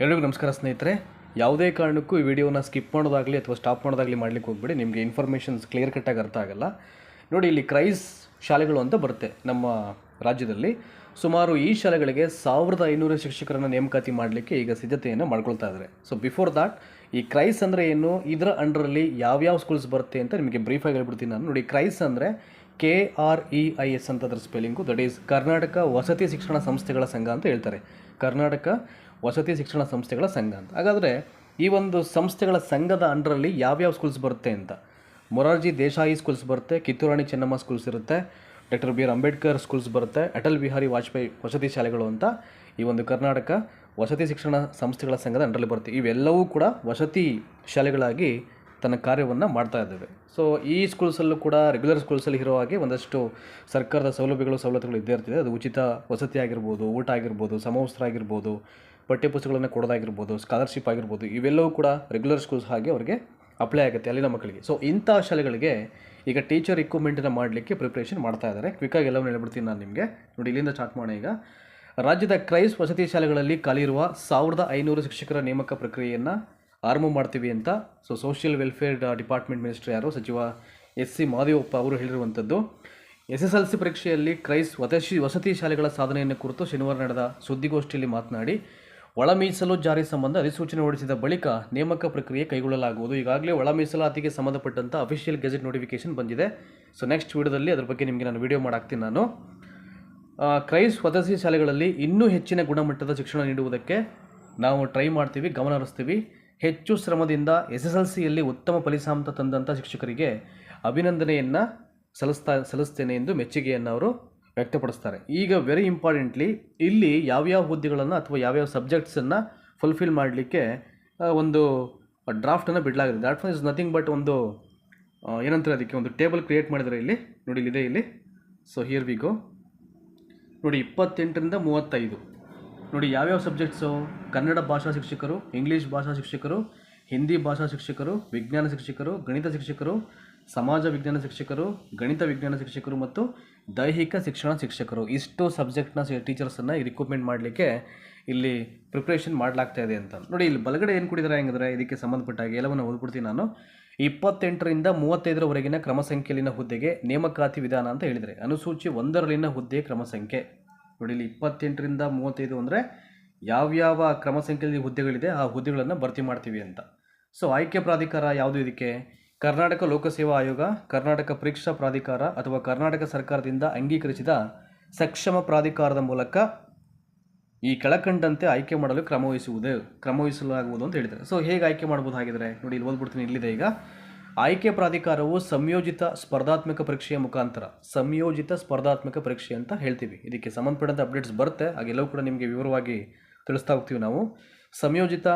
ಎಲ್ಲರಿಗೂ ನಮಸ್ಕಾರ ಸ್ನೇಹಿತರೆ. ಯಾವುದೇ ಕಾರಣಕ್ಕೂ ಈ ವಿಡಿಯೋನ ಸ್ಕಿಪ್ ಮಾಡೋದಾಗಲಿ ಅಥವಾ ಸ್ಟಾಪ್ ಮಾಡೋದಾಗಲಿ ಮಾಡಲಿಕ್ಕೆ ಹೋಗ್ಬೇಡಿ. ನಿಮಗೆ ಇನ್ಫಾರ್ಮೇಷನ್ಸ್ ಕ್ಲಿಯರ್ ಕಟ್ಟಾಗಿ ಅರ್ಥ ಆಗಲ್ಲ. ನೋಡಿ, ಇಲ್ಲಿ ಕ್ರೈಸ್ ಶಾಲೆಗಳು ಅಂತ ಬರುತ್ತೆ ನಮ್ಮ ರಾಜ್ಯದಲ್ಲಿ. ಸುಮಾರು ಈ ಶಾಲೆಗಳಿಗೆ 1500 ಶಿಕ್ಷಕರನ್ನು ನೇಮಕಾತಿ ಮಾಡಲಿಕ್ಕೆ ಈಗ ಸಿದ್ಧತೆಯನ್ನು ಮಾಡ್ಕೊಳ್ತಾ ಇದ್ದಾರೆ. ಸೊ ಬಿಫೋರ್ ದಾಟ್, ಈ ಕ್ರೈಸ್ ಅಂದರೆ ಏನು, ಇದರ ಅಂಡರಲ್ಲಿ ಯಾವ್ಯಾವ ಸ್ಕೂಲ್ಸ್ ಬರುತ್ತೆ ಅಂತ ನಿಮಗೆ ಬ್ರೀಫಾಗಿ ಹೇಳ್ಬಿಡ್ತೀನಿ ನಾನು. ನೋಡಿ, ಕ್ರೈಸ್ ಅಂದರೆ KREIS ಅಂತ ಅದರ ಸ್ಪೆಲ್ಲಿಂಗು. ದಟ್ ಈಸ್ ಕರ್ನಾಟಕ ವಸತಿ ಶಿಕ್ಷಣ ಸಂಸ್ಥೆಗಳ ಸಂಘ ಅಂತ ಹೇಳ್ತಾರೆ. ಕರ್ನಾಟಕ ವಸತಿ ಶಿಕ್ಷಣ ಸಂಸ್ಥೆಗಳ ಸಂಘ ಅಂತ. ಹಾಗಾದರೆ ಈ ಒಂದು ಸಂಸ್ಥೆಗಳ ಸಂಘದ ಅಂಡರಲ್ಲಿ ಯಾವ್ಯಾವ ಸ್ಕೂಲ್ಸ್ ಬರುತ್ತೆ ಅಂತ, ಮೊರಾರ್ಜಿ ದೇಸಾಯಿ ಸ್ಕೂಲ್ಸ್ ಬರುತ್ತೆ, ಕಿತ್ತೂರಾಣಿ ಚೆನ್ನಮ್ಮ ಸ್ಕೂಲ್ಸ್ ಇರುತ್ತೆ, ಡಾಕ್ಟರ್ BR ಅಂಬೇಡ್ಕರ್ ಸ್ಕೂಲ್ಸ್ ಬರುತ್ತೆ, ಅಟಲ್ ಬಿಹಾರಿ ವಾಜಪೇಯಿ ವಸತಿ ಶಾಲೆಗಳು ಅಂತ ಈ ಒಂದು ಕರ್ನಾಟಕ ವಸತಿ ಶಿಕ್ಷಣ ಸಂಸ್ಥೆಗಳ ಸಂಘದ ಅಂಡರಲ್ಲಿ ಬರುತ್ತೆ. ಇವೆಲ್ಲವೂ ಕೂಡ ವಸತಿ ಶಾಲೆಗಳಾಗಿ ತನ್ನ ಕಾರ್ಯವನ್ನು ಮಾಡ್ತಾ ಇದ್ದಾವೆ. ಸೊ ಈ ಸ್ಕೂಲ್ಸಲ್ಲೂ ಕೂಡ ರೆಗ್ಯುಲರ್ ಸ್ಕೂಲ್ಸಲ್ಲಿ ಇರೋ ಹಾಗೆ ಒಂದಷ್ಟು ಸರ್ಕಾರದ ಸವಲತ್ತುಗಳು ಇದ್ದೇ ಇರ್ತದೆ. ಅದು ಉಚಿತ ವಸತಿ ಆಗಿರ್ಬೋದು, ಊಟ ಆಗಿರ್ಬೋದು, ಸಮವಸ್ತ್ರ ಆಗಿರ್ಬೋದು, ಪಠ್ಯಪುಸ್ತಕಗಳನ್ನು ಕೊಡೋದಾಗಿರ್ಬೋದು, ಸ್ಕಾಲರ್ಶಿಪ್ ಆಗಿರ್ಬೋದು, ಇವೆಲ್ಲವೂ ಕೂಡ ರೆಗ್ಯುಲರ್ ಸ್ಕೂಲ್ಸ್ ಹಾಗೆ ಅವರಿಗೆ ಅಪ್ಲೈ ಆಗುತ್ತೆ ಅಲ್ಲಿನ ಮಕ್ಕಳಿಗೆ. ಸೊ ಇಂಥ ಶಾಲೆಗಳಿಗೆ ಈಗ ಟೀಚರ್ ರಿಕ್ರೂಟ್ಮೆಂಟನ್ನು ಮಾಡಲಿಕ್ಕೆ ಪ್ರಿಪ್ರೇಷನ್ ಮಾಡ್ತಾ ಇದ್ದಾರೆ. ಕ್ವಿಕ್ಕಾಗಿ ಎಲ್ಲವನ್ನೂ ಹೇಳ್ಬಿಡ್ತೀನಿ ನಾನು ನಿಮಗೆ. ನೋಡಿ, ಇಲ್ಲಿಂದ ಸ್ಟಾರ್ಟ್ ಮಾಡೋಣ. ಈಗ ರಾಜ್ಯದ ಕ್ರೈಸ್ ವಸತಿ ಶಾಲೆಗಳಲ್ಲಿ ಖಾಲಿ ಇರುವ 1500 ಶಿಕ್ಷಕರ ನೇಮಕ ಪ್ರಕ್ರಿಯೆಯನ್ನು ಆರಂಭ ಮಾಡ್ತೀವಿ ಅಂತ ಸೋಷಿಯಲ್ ವೆಲ್ಫೇರ್ ಡಿಪಾರ್ಟ್ಮೆಂಟ್ ಮಿನಿಸ್ಟರ್ ಯಾರು, ಸಚಿವ SC ಮಾದೇವಪ್ಪ ಅವರು ಹೇಳಿರುವಂಥದ್ದು. SSLC ಪರೀಕ್ಷೆಯಲ್ಲಿ ಕ್ರೈಸ್ ವಸತಿ ಶಾಲೆಗಳ ಸಾಧನೆಯನ್ನು ಕುರಿತು ಶನಿವಾರ ನಡೆದ ಸುದ್ದಿಗೋಷ್ಠಿಯಲ್ಲಿ ಮಾತನಾಡಿ, ಒಳ ಮೀಸಲು ಜಾರಿ ಸಂಬಂಧ ಅಧಿಸೂಚನೆ ಹೊರಡಿಸಿದ ಬಳಿಕ ನೇಮಕ ಪ್ರಕ್ರಿಯೆ ಕೈಗೊಳ್ಳಲಾಗುವುದು. ಈಗಾಗಲೇ ಒಳ ಮೀಸಲಾತಿಗೆ ಸಂಬಂಧಪಟ್ಟಂಥ ಅಫಿಷಿಯಲ್ ಗೆಜೆಟ್ ನೋಟಿಫಿಕೇಶನ್ ಬಂದಿದೆ. ಸೊ ನೆಕ್ಸ್ಟ್ ವಿಡಿಯೋದಲ್ಲಿ ಅದ್ರ ಬಗ್ಗೆ ನಿಮಗೆ ನಾನು ವಿಡಿಯೋ ಮಾಡಾಕ್ತೀನಿ ನಾನು. ಕ್ರೈಸ್ ವಸತಿ ಶಾಲೆಗಳಲ್ಲಿ ಇನ್ನೂ ಹೆಚ್ಚಿನ ಗುಣಮಟ್ಟದ ಶಿಕ್ಷಣ ನೀಡುವುದಕ್ಕೆ ನಾವು ಟ್ರೈ ಮಾಡ್ತೀವಿ, ಗಮನ ಹರಿಸ್ತೀವಿ. ಹೆಚ್ಚು ಶ್ರಮದಿಂದ SSLCಯಲ್ಲಿ ಉತ್ತಮ ಫಲಿತಾಂಶ ತಂದಂಥ ಶಿಕ್ಷಕರಿಗೆ ಅಭಿನಂದನೆಯನ್ನು ಸಲ್ಲಿಸ್ತೇನೆ ಎಂದು ಮೆಚ್ಚುಗೆಯನ್ನು ಅವರು ವ್ಯಕ್ತಪಡಿಸ್ತಾರೆ. ಈಗ ವೆರಿ ಇಂಪಾರ್ಟೆಂಟ್ಲಿ ಇಲ್ಲಿ ಯಾವ್ಯಾವ ಹುದ್ದೆಗಳನ್ನು ಅಥವಾ ಯಾವ್ಯಾವ ಸಬ್ಜೆಕ್ಟ್ಸನ್ನು ಫುಲ್ಫಿಲ್ ಮಾಡಲಿಕ್ಕೆ ಒಂದು ಡ್ರಾಫ್ಟನ್ನು ಬಿಡಲಾಗಿದೆ. ದ್ಯಾಟ್ ಇಸ್ ನಥಿಂಗ್ ಬಟ್ ಒಂದು ಏನಂತಾರೆ, ಅದಕ್ಕೆ ಒಂದು ಟೇಬಲ್ ಕ್ರಿಯೇಟ್ ಮಾಡಿದರೆ ಇಲ್ಲಿ ನೋಡಿ, ಇಲ್ಲಿದೆ ಇಲ್ಲಿ. So here we go. ನೋಡಿ, 28ರಿಂದ 35 ನೋಡಿ ಯಾವ್ಯಾವ ಸಬ್ಜೆಕ್ಟ್ಸು: ಕನ್ನಡ ಭಾಷಾ ಶಿಕ್ಷಕರು, ಇಂಗ್ಲೀಷ್ ಭಾಷಾ ಶಿಕ್ಷಕರು, ಹಿಂದಿ ಭಾಷಾ ಶಿಕ್ಷಕರು, ವಿಜ್ಞಾನ ಶಿಕ್ಷಕರು, ಗಣಿತ ಶಿಕ್ಷಕರು, ಸಮಾಜ ವಿಜ್ಞಾನ ಶಿಕ್ಷಕರು, ಗಣಿತ ವಿಜ್ಞಾನ ಶಿಕ್ಷಕರು ಮತ್ತು ದೈಹಿಕ ಶಿಕ್ಷಣ ಶಿಕ್ಷಕರು. ಇಷ್ಟು ಸಬ್ಜೆಕ್ಟ್ನ ಟೀಚರ್ಸನ್ನು ರಿಕ್ರೂಟ್ಮೆಂಟ್ ಮಾಡಲಿಕ್ಕೆ ಇಲ್ಲಿ ಪ್ರಿಪ್ರೇಷನ್ ಮಾಡಲಾಗ್ತಾ ಇದೆ ಅಂತ. ನೋಡಿ, ಇಲ್ಲಿ ಬಲಗಡೆ ಏನು ಕೊಟ್ಟಿದ್ದಾರೆ ಹೆಂಗಂದರೆ, ಇದಕ್ಕೆ ಸಂಬಂಧಪಟ್ಟಾಗಿ ಎಲ್ಲವನ್ನು ಓದ್ಬಿಡ್ತೀನಿ ನಾನು. 28ರಿಂದ 35ರವರೆಗಿನ ಕ್ರಮ ಸಂಖ್ಯೆಯಲ್ಲಿನ ಹುದ್ದೆಗೆ ನೇಮಕಾತಿ ವಿಧಾನ ಅಂತ ಹೇಳಿದರೆ, ಅನುಸೂಚಿ 1ರಲ್ಲಿನ ಹುದ್ದೆ ಕ್ರಮ ಸಂಖ್ಯೆ. ನೋಡಿ, ಇಲ್ಲಿ 28ರಿಂದ 35 ಅಂದರೆ ಯಾವ್ಯಾವ ಕ್ರಮ ಸಂಖ್ಯೆಯಲ್ಲಿ ಹುದ್ದೆಗಳಿದೆ ಆ ಹುದ್ದೆಗಳನ್ನು ಭರ್ತಿ ಮಾಡ್ತೀವಿ ಅಂತ. ಸೊ ಆಯ್ಕೆ ಪ್ರಾಧಿಕಾರ ಯಾವುದು ಇದಕ್ಕೆ? ಕರ್ನಾಟಕ ಲೋಕಸೇವಾ ಆಯೋಗ, ಕರ್ನಾಟಕ ಪರೀಕ್ಷಾ ಪ್ರಾಧಿಕಾರ ಅಥವಾ ಕರ್ನಾಟಕ ಸರ್ಕಾರದಿಂದ ಅಂಗೀಕರಿಸಿದ ಸಕ್ಷಮ ಪ್ರಾಧಿಕಾರದ ಮೂಲಕ ಈ ಕೆಳಕಂಡಂತೆ ಆಯ್ಕೆ ಮಾಡಲು ಕ್ರಮವಹಿಸಲಾಗುವುದು ಅಂತ ಹೇಳಿದ್ದಾರೆ. ಸೊ ಹೇಗೆ ಆಯ್ಕೆ ಮಾಡ್ಬೋದು ಹಾಗಿದ್ರೆ? ನೋಡಿ, ಇಲ್ಲಿ ಓದ್ಬಿಡ್ತೀನಿ. ಇಲ್ಲಿದೆ ಈಗ. ಆಯ್ಕೆ ಪ್ರಾಧಿಕಾರವು ಸಂಯೋಜಿತ ಸ್ಪರ್ಧಾತ್ಮಕ ಪರೀಕ್ಷೆಯ ಮುಖಾಂತರ, ಸಂಯೋಜಿತ ಸ್ಪರ್ಧಾತ್ಮಕ ಪರೀಕ್ಷೆ ಅಂತ ಹೇಳ್ತೀವಿ. ಇದಕ್ಕೆ ಸಂಬಂಧಪಟ್ಟಂಥ ಅಪ್ಡೇಟ್ಸ್ ಬರುತ್ತೆ, ಹಾಗೆಲ್ಲವೂ ಕೂಡ ನಿಮಗೆ ವಿವರವಾಗಿ ತಿಳಿಸ್ತಾ ಹೋಗ್ತೀವಿ ನಾವು. ಸಂಯೋಜಿತ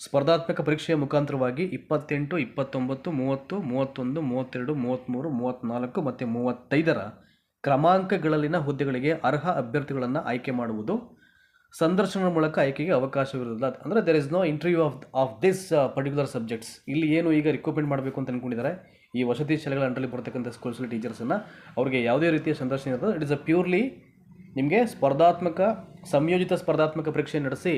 ಸ್ಪರ್ಧಾತ್ಮಕ ಪರೀಕ್ಷೆಯ ಮುಖಾಂತರವಾಗಿ 28, 29, 30, 31, 32, 33, 34 ಮತ್ತು 35ರ ಕ್ರಮಾಂಕಗಳಲ್ಲಿನ ಹುದ್ದೆಗಳಿಗೆ ಅರ್ಹ ಅಭ್ಯರ್ಥಿಗಳನ್ನು ಆಯ್ಕೆ ಮಾಡುವುದು. ಸಂದರ್ಶನದ ಮೂಲಕ ಆಯ್ಕೆಗೆ ಅವಕಾಶವಿರುವುದಿಲ್ಲ. ಅಂದರೆ there is no interview of this particular subjects. ಇಲ್ಲಿ ಏನು ಈಗ ರಿಕ್ರೂಟ್ಮೆಂಟ್ ಮಾಡಬೇಕು ಅಂತ ಅಂದ್ಕೊಂಡಿದ್ದಾರೆ ಈ ವಸತಿ ಶಾಲೆಗಳ ಅಂಡರಲ್ಲಿ ಬರ್ತಕ್ಕಂಥ ಸ್ಕೂಲ್ಸ್ಲಿ ಟೀಚರ್ಸನ್ನು, ಅವ್ರಿಗೆ ಯಾವುದೇ ರೀತಿಯ ಸಂದರ್ಶನ ಇರೋದು. ಇಟ್ ಇಸ್ ಅ ಪ್ಯೂರ್ಲಿ ನಿಮಗೆ ಸಂಯೋಜಿತ ಸ್ಪರ್ಧಾತ್ಮಕ ಪರೀಕ್ಷೆ ನಡೆಸಿ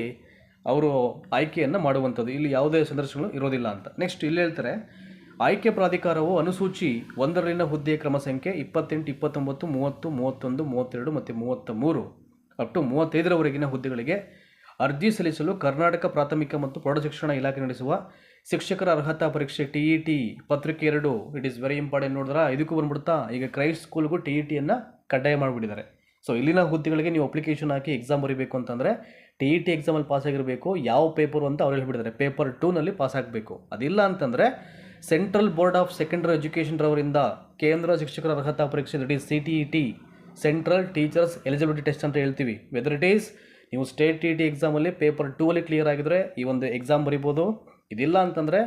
ಅವರು ಆಯ್ಕೆಯನ್ನು ಮಾಡುವಂಥದ್ದು. ಇಲ್ಲಿ ಯಾವುದೇ ಸಂದರ್ಶನಗಳು ಇರೋದಿಲ್ಲ ಅಂತ. ನೆಕ್ಸ್ಟ್ ಇಲ್ಲಿ ಹೇಳ್ತಾರೆ, ಆಯ್ಕೆ ಪ್ರಾಧಿಕಾರವು ಅನುಸೂಚಿ 1ರಲ್ಲಿನ ಹುದ್ದೆಯ ಕ್ರಮ ಸಂಖ್ಯೆ 28, 29, 30, 31, 32 ಮತ್ತು 33 ಅಪ್ ಟು 35ರವರೆಗಿನ ಹುದ್ದೆಗಳಿಗೆ ಅರ್ಜಿ ಸಲ್ಲಿಸಲು ಕರ್ನಾಟಕ ಪ್ರಾಥಮಿಕ ಮತ್ತು ಪ್ರೌಢಶಿಕ್ಷಣ ಇಲಾಖೆ ನಡೆಸುವ ಶಿಕ್ಷಕರ ಅರ್ಹತಾ ಪರೀಕ್ಷೆ TET ಪತ್ರಿಕೆ 2. It is very important. ನೋಡಿದ್ರೆ ಇದಕ್ಕೂ ಬಂದ್ಬಿಡ್ತಾ, ಈಗ ಕ್ರೈಸ್ಟ್ ಸ್ಕೂಲ್ಗೂ TETಯನ್ನು ಕಡ್ಡಾಯ ಮಾಡಿಬಿಟ್ಟಿದ್ದಾರೆ. ಸೊ ಇಲ್ಲಿನ ಹುದ್ದೆಗಳಿಗೆ ನೀವು ಅಪ್ಲಿಕೇಶನ್ ಹಾಕಿ ಎಕ್ಸಾಮ್ ಬರೀಬೇಕು ಅಂತಂದರೆ TET ಎಕ್ಸಾಮಲ್ಲಿ ಪಾಸ್ ಆಗಿರಬೇಕು. ಯಾವ ಪೇಪರು ಅಂತ ಅವ್ರು ಹೇಳ್ಬಿಟ್ಟಿದ್ದಾರೆ, ಪೇಪರ್ 2ನಲ್ಲಿ ಪಾಸ್ ಆಗಬೇಕು. ಅದಿಲ್ಲ ಅಂತಂದರೆ central board of secondary education ರವರಿಂದ ಕೇಂದ್ರ ಶಿಕ್ಷಕರ ಅರ್ಹತಾ ಪರೀಕ್ಷೆ, that is CTET, central teachers eligibility test ಅಂತ ಹೇಳ್ತೀವಿ. ವೆದರ್ ಇಟ್ ಈಸ್ ನೀವು ಸ್ಟೇಟ್ TET ಎಕ್ಸಾಮಲ್ಲಿ ಪೇಪರ್ 2ಅಲ್ಲಿ ಕ್ಲಿಯರ್ ಆಗಿದ್ರೆ ಈ ಒಂದು ಎಕ್ಸಾಮ್ ಬರಿಬೋದು. ಇದಿಲ್ಲ ಅಂತಂದರೆ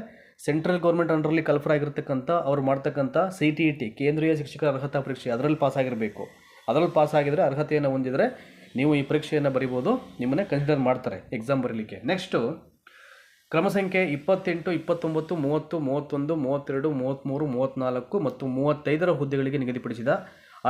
ಸೆಂಟ್ರಲ್ ಗೌರ್ಮೆಂಟ್ ಅಂಡರಲ್ಲಿ ಕಲ್ಫರ್ ಆಗಿರ್ತಕ್ಕಂಥ ಅವ್ರು ಮಾಡ್ತಕ್ಕಂಥ CTET, ಕೇಂದ್ರೀಯ ಶಿಕ್ಷಕರ ಅರ್ಹತಾ ಪರೀಕ್ಷೆ, ಅದರಲ್ಲಿ ಪಾಸ್ ಆಗಿರಬೇಕು. ಅದರಲ್ಲಿ ಪಾಸ್ ಆಗಿದರೆ, ಅರ್ಹತೆಯನ್ನು ಹೊಂದಿದರೆ ನೀವು ಈ ಪರೀಕ್ಷೆಯನ್ನು ಬರಿಬೋದು, ನಿಮ್ಮನ್ನೇ ಕನ್ಸಿಡರ್ ಮಾಡ್ತಾರೆ ಎಕ್ಸಾಮ್ ಬರೀಲಿಕ್ಕೆ. ನೆಕ್ಸ್ಟು ಕ್ರಮ ಸಂಖ್ಯೆ 28, 29, 30, 31, 32, 33, 34 ಮತ್ತು 35ರ ಹುದ್ದೆಗಳಿಗೆ ನಿಗದಿಪಡಿಸಿದ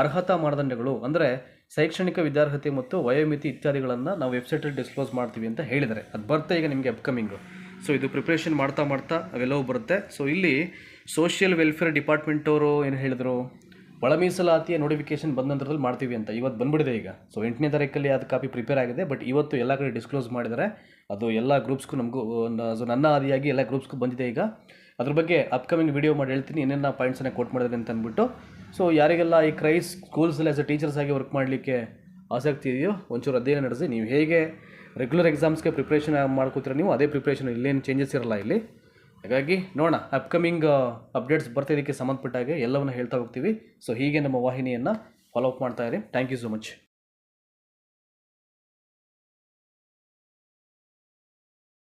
ಅರ್ಹತಾ ಮಾನದಂಡಗಳು. ಅಂದರೆ ಶೈಕ್ಷಣಿಕ ವಿದ್ಯಾರ್ಹತೆ ಮತ್ತು ವಯೋಮಿತಿ ಇತ್ಯಾದಿಗಳನ್ನು ನಾವು ವೆಬ್ಸೈಟಲ್ಲಿ ಡಿಸ್ಕ್ಲೋಸ್ ಮಾಡ್ತೀವಿ ಅಂತ ಹೇಳಿದ್ದಾರೆ. ಅದು ಬರುತ್ತೆ ಈಗ ನಿಮಗೆ ಅಪ್ಕಮಿಂಗು. ಸೊ ಇದು ಪ್ರಿಪ್ರೇಷನ್ ಮಾಡ್ತಾ ಅವೆಲ್ಲವೂ ಬರುತ್ತೆ. ಸೊ ಇಲ್ಲಿ ಸೋಷಿಯಲ್ ವೆಲ್ಫೇರ್ ಡಿಪಾರ್ಟ್ಮೆಂಟ್ ಅವರು ಏನು ಹೇಳಿದ್ರು, ಒಳ ಮೀಸಲಾತಿಯ ನೋಟಿಫಿಕೇಶನ್ ಬಂದ ನಂತರದಲ್ಲಿ ಮಾಡ್ತೀವಿ ಅಂತ. ಇವತ್ತು ಬಂದ್ಬಿಡಿದೆ ಈಗ. ಸೊ 8ನೇ ತಾರೀಕಲ್ಲಿ ಅದು ಕಾಪಿ ಪ್ರಿಪೇರ್ ಆಗಿದೆ. ಬಟ್ ಇವತ್ತು ಎಲ್ಲ ಕಡೆ ಡಿಸ್ಕ್ಲೋಸ್ ಮಾಡಿದರೆ ಅದು ಎಲ್ಲ ಗ್ರೂಪ್ಸ್ಗೂ ನಮಗೂ ಸೊ ನನ್ನ ಆದಿಯಾಗಿ ಎಲ್ಲ ಗ್ರೂಪ್ಸ್ಗೂ ಬಂದಿದೆ ಈಗ. ಅದ್ರ ಬಗ್ಗೆ ಅಪ್ಕಮಿಂಗ್ ವೀಡಿಯೋ ಮಾಡಿ ಹೇಳ್ತೀನಿ ಏನೇನು ಪಾಯಿಂಟ್ಸನ್ನು ಕೋಟ್ ಮಾಡಿದ್ರೆ ಅಂತ ಅಂದ್ಬಿಟ್ಟು. ಸೊ ಯಾರಿಗೆಲ್ಲ ಈ ಕ್ರೈಸ್ ಸ್ಕೂಲ್ಸಲ್ಲಿ ಆಸ್ ಎ ಟೀಚರ್ಸ್ ಆಗಿ ವರ್ಕ್ ಮಾಡಲಿಕ್ಕೆ ಆಸಕ್ತಿ ಇದೆಯೋ ಒಂಚೂರು ಅಧ್ಯಯನ ನಡೆಸಿ. ನೀವು ಹೇಗೆ ರೆಗ್ಯುಲರ್ ಎಕ್ಸಾಮ್ಸ್ಗೆ ಪ್ರಿಪ್ರೇಷನ್ ಮಾಡ್ಕೋತೀರ ನೀವು ಅದೇ ಪ್ರಿಪ್ರೇಷನ್, ಇಲ್ಲೇನು ಚೇಂಜಸ್ ಇರಲ್ಲ ಇಲ್ಲಿ. ಹಾಗಾಗಿ ನೋಡೋಣ, ಅಪ್ಕಮಿಂಗ್ ಅಪ್ಡೇಟ್ಸ್ ಬರ್ತಿದ್ದಕ್ಕೆ ಸಂಬಂಧಪಟ್ಟಾಗೆ ಎಲ್ಲವನ್ನು ಹೇಳ್ತಾ ಹೋಗ್ತೀವಿ. ಸೊ ಹೀಗೆ ನಮ್ಮ ವಾಹಿನಿಯನ್ನು ಫಾಲೋ ಅಪ್ ಮಾಡ್ತಾ ಇರಿ. Thank you so much.